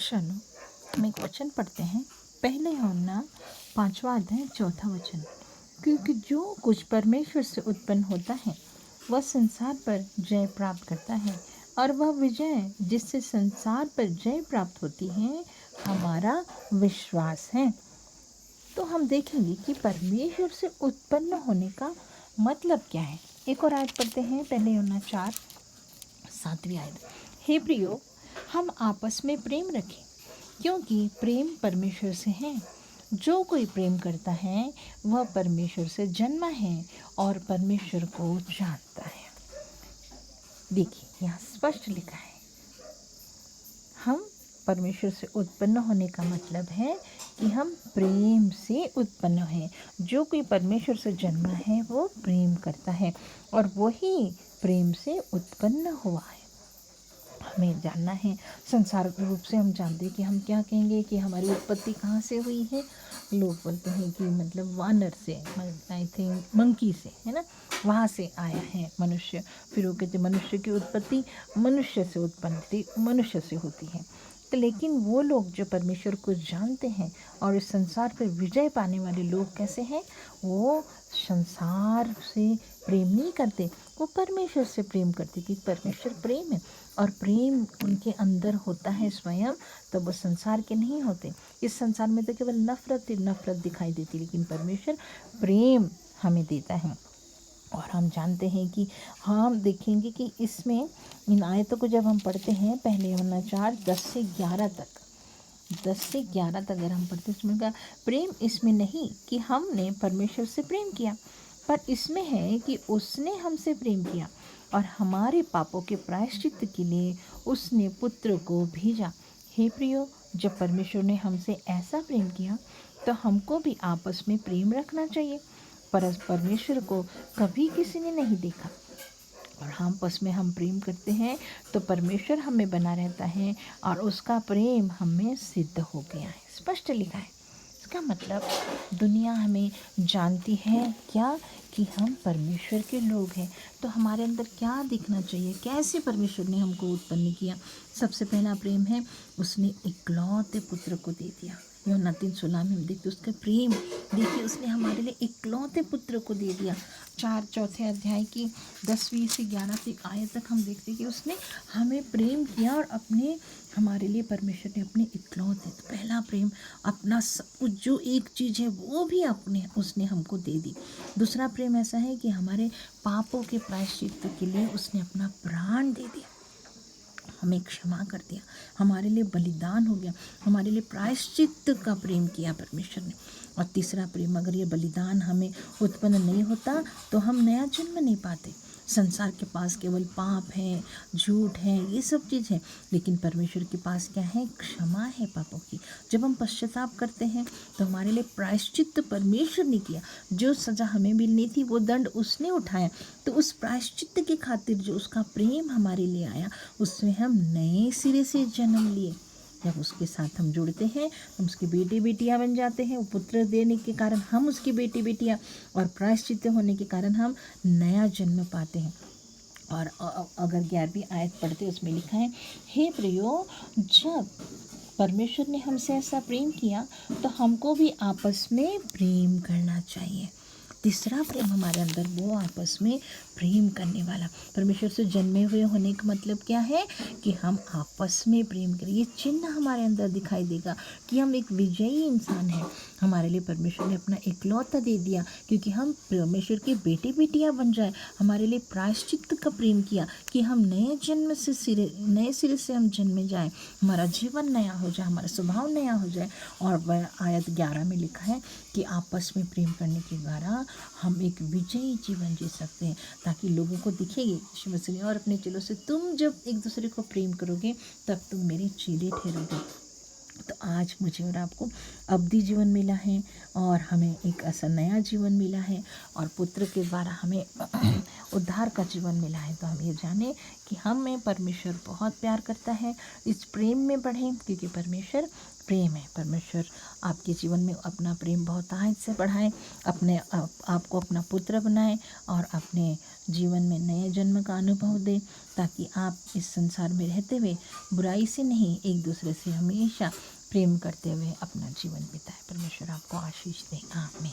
चलो हम एक वचन पढ़ते हैं। पहले यूहन्ना 5वां अध्याय 4था वचन। क्योंकि जो कुछ परमेश्वर से उत्पन्न होता है वह संसार पर जय प्राप्त करता है, और वह विजय जिससे संसार पर जय प्राप्त होती है हमारा विश्वास है। तो हम देखेंगे कि परमेश्वर से उत्पन्न होने का मतलब क्या है। एक और आयत पढ़ते हैं, पहले यूहन्ना 4:7 आयत। हे प्रियो, हम आपस में प्रेम रखें, क्योंकि प्रेम परमेश्वर से है। जो कोई प्रेम करता है वह परमेश्वर से जन्मा है और परमेश्वर को जानता है। देखिए, यहाँ स्पष्ट लिखा है, हम परमेश्वर से उत्पन्न होने का मतलब है कि हम प्रेम से उत्पन्न हैं। जो कोई परमेश्वर से जन्मा है वो प्रेम करता है, और वही प्रेम से उत्पन्न हुआ है। हमें जानना है, संसारिक रूप से हम जानते हैं कि हम क्या कहेंगे कि हमारी उत्पत्ति कहाँ से हुई है। लोग बोलते हैं कि मतलब वानर से, आई थिंक मंकी से, है ना, वहाँ से आया है मनुष्य। फिर वो कहते मनुष्य की उत्पत्ति मनुष्य से उत्पत्ति मनुष्य से होती है। तो लेकिन वो लोग जो परमेश्वर को जानते हैं और इस संसार पर विजय पाने वाले लोग कैसे हैं, वो संसार से प्रेम नहीं करते, वो परमेश्वर से प्रेम करते, क्योंकि परमेश्वर प्रेम है और प्रेम उनके अंदर होता है स्वयं, तो वो संसार के नहीं होते। इस संसार में तो केवल नफरत दिखाई देती, लेकिन परमेश्वर प्रेम हमें देता है। और हम जानते हैं कि हम देखेंगे कि इसमें इन आयतों को जब हम पढ़ते हैं, पहले यूहन्ना 4:10 से 11 तक, 10 से 11 तक अगर हम पढ़ते हैं, उसमें का प्रेम इसमें नहीं कि हमने परमेश्वर से प्रेम किया, पर इसमें है कि उसने हमसे प्रेम किया और हमारे पापों के प्रायश्चित के लिए उसने पुत्र को भेजा। हे प्रियो, जब परमेश्वर ने हमसे ऐसा प्रेम किया तो हमको भी आपस में प्रेम रखना चाहिए। पर परमेश्वर को कभी किसी ने नहीं देखा, और हम आपस में हम प्रेम करते हैं तो परमेश्वर हमें बना रहता है और उसका प्रेम हमें सिद्ध हो गया है। स्पष्ट लिखा है। इसका मतलब दुनिया हमें जानती है क्या, कि हम परमेश्वर के लोग हैं। तो हमारे अंदर क्या दिखना चाहिए, कैसे परमेश्वर ने हमको उत्पन्न किया। सबसे पहला प्रेम है, उसने इकलौते पुत्र को दे दिया। यूहन्ना 3:16 में हम देखते उसका प्रेम। देखिए, उसने हमारे लिए इकलौते पुत्र को दे दिया। 4 अध्याय की 10 से 11 आयत तक हम देखते कि उसने हमें प्रेम किया और अपने हमारे लिए परमेश्वर ने अपने इकलौते, तो पहला प्रेम, अपना सब कुछ जो एक चीज़ है वो भी उसने हमको दे दी। दूसरा प्रेम ऐसा है कि हमारे पापों के प्रायश्चित के लिए उसने अपना प्राण दे दिया, हमें क्षमा कर दिया, हमारे लिए बलिदान हो गया, हमारे लिए प्रायश्चित का प्रेम किया परमेश्वर ने। और तीसरा प्रेम, अगर ये बलिदान हमें उत्पन्न नहीं होता तो हम नया जन्म नहीं पाते। संसार के पास केवल पाप है, झूठ है, ये सब चीज़ है, लेकिन परमेश्वर के पास क्या है, क्षमा है पापों की। जब हम पश्चाताप करते हैं तो हमारे लिए प्रायश्चित परमेश्वर ने किया। जो सज़ा हमें मिलनी थी वो दंड उसने उठाया, तो उस प्रायश्चित के खातिर जो उसका प्रेम हमारे लिए आया, उसमें हम नए सिरे से जन्म लिए। जब उसके साथ हम जुड़ते हैं हम उसके बेटे बेटियां बन जाते हैं। वो पुत्र देने के कारण हम उसकी बेटी बेटियां, और प्रायश्चित होने के कारण हम नया जन्म पाते हैं। और अगर 11वीं आयत पढ़ते उसमें लिखा है, हे प्रियो, जब परमेश्वर ने हमसे ऐसा प्रेम किया तो हमको भी आपस में प्रेम करना चाहिए। तीसरा प्रेम हमारे अंदर, वो आपस में प्रेम करने वाला। परमेश्वर से जन्मे हुए होने का मतलब क्या है, कि हम आपस में प्रेम करें। ये चिन्ह हमारे अंदर दिखाई देगा कि हम एक विजयी इंसान हैं। हमारे लिए परमेश्वर ने अपना इकलौता दे दिया, क्योंकि हम परमेश्वर के बेटे बेटियां बन जाए। हमारे लिए प्रायश्चित का प्रेम किया कि हम नए सिरे से हम जन्मे जाएं, हमारा जीवन नया हो जाए, हमारा स्वभाव नया हो जाए। और वह आयत 11 में लिखा है कि आपस में प्रेम करने के द्वारा हम एक विजयी जीवन जी सकते हैं, ताकि लोगों को दिखेगी यीशु मसीह ने और अपने चेलों से, तुम जब एक दूसरे को प्रेम करोगे तब तुम मेरे चेले ठहरोगे। तो आज मुझे और आपको अवधि जीवन मिला है और हमें एक ऐसा नया जीवन मिला है, और पुत्र के द्वारा हमें उद्धार का जीवन मिला है। तो हम ये जाने कि हमें परमेश्वर बहुत प्यार करता है। इस प्रेम में बढ़ें, क्योंकि परमेश्वर प्रेम है। परमेश्वर आपके जीवन में अपना प्रेम बहुत आयत से बढ़ाएं, अपने आपको अपना पुत्र बनाएं और अपने जीवन में नए जन्म का अनुभव दे, ताकि आप इस संसार में रहते हुए बुराई से नहीं, एक दूसरे से हमेशा प्रेम करते हुए अपना जीवन बिताएं। परमेश्वर आपको आशीष दे। आमीन।